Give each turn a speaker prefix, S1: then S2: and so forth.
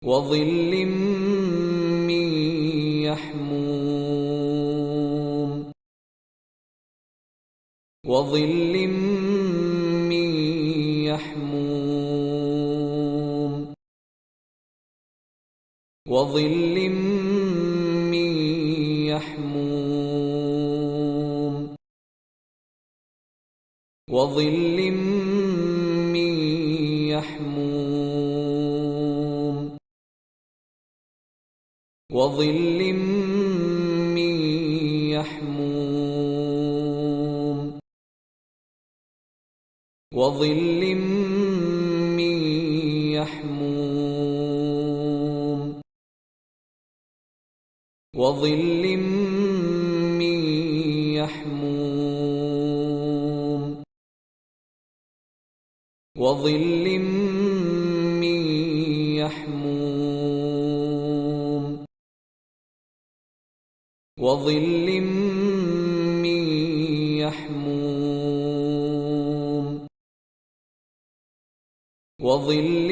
S1: وظل من يحموم وظل من يحموم وظل من يحموم وظل من يحموم وظل من يحموم وظل من يحموم وظل من يحموم وظل من يحموم وظل من يحموم وظل